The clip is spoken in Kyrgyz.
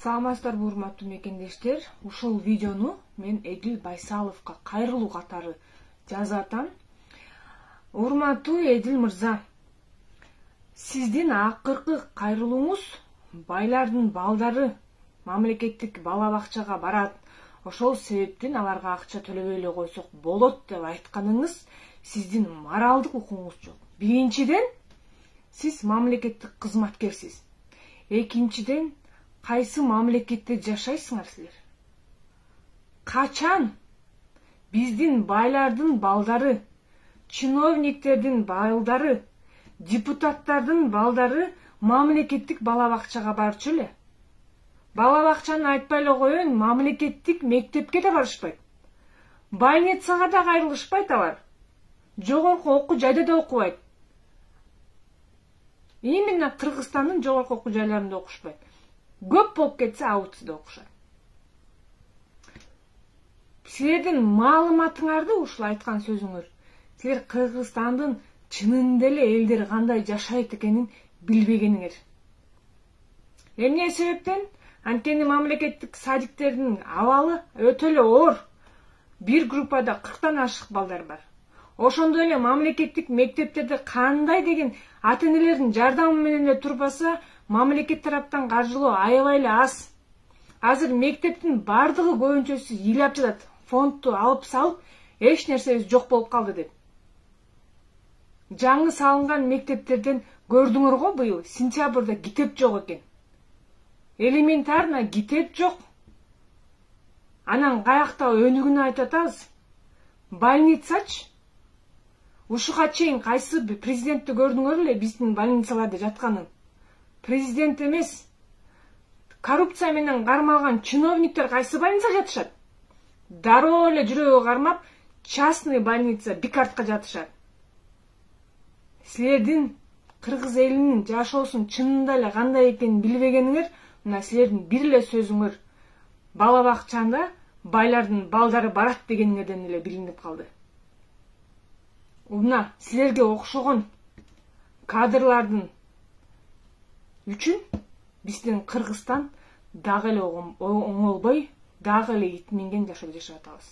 Саламатсыздарбы урматтуу мекендештер. Ушул видеону мен Эдил Байсаловго кайрылуу катары жазып атам. Урматтуу Эдил мырза, сиздин акыркы кайрылууңуз байлардын балдары мамлекеттик бала бакчага барат. Ошол себептен аларга акча төлөбөй эле койсок болот деп айтканыңыз сиздин моралдык укугуңуз жок. Биринчиден, сиз мамлекеттик кызматкерсиз. Экинчиден, кайсы мамлекетте жашайсыңар силер? Качан биздин байлардын балдары, чиновниктердин балдары, депутаттардын балдары мамлекеттик бала бакчага барчу эле? Бала бакчаны айтпай эле коеюн, мамлекеттик мектепке да барышпайт. Больницага да кайрылышпайт алар. Жогорку окуу жайда да окубайт. Именно Кыргызстандын жогорку окуу жайларында окушпайт. Көп болуп кетсе аутсуда окушат. Силердин маалыматыңарды ушул айткан сөзүңөр, силер Кыргызстандын чынында эле элдер кандай жашайт экенин билбегениңер. Эмне себептен? Анткени мамлекеттик садиктердин абалы өтө эле оор. Бир группада 40тан ашык балдар бар. Ошондой эле мамлекеттик мектептерде кандай деген ата-энелердин жардамы менен эле турбаса, мамлекет тараптан каржылоо аябай эле аз. Азыр мектептин бардыгы көбүнчөсү ыйлап жатат. Фондду алып салып, эч нерсебиз жок болуп калды деп. Жаңы салынган мектептерден көрдүңөр го быйыл сентябрда китеп жок экен. Элементарно китеп жок. Анан каякта өнүгүнү айтып атабыз. Больницачы? Ушуга чейин кайсы президентти көрдүңөр эле биздин больницаларда жатканын? Президент эмес. Коррупция менен кармалган чиновниктер кайсы больницага жатышат? Дароо эле жүрөгү кармап, частный больница Бикартка жатышат. Силердин кыргыз элинин жашоосун чынында эле кандай экенин билбегениңер, мына силердин бир эле сөзүңөр бала бакчанда байлардын балдары барат дегениңерден эле билинип калды. Мына силерге окшогон кадрлардын үчүн биздин Кыргызстан дагы эле оңолбой, дагы эле ит менген жашоодо жашап атабыз.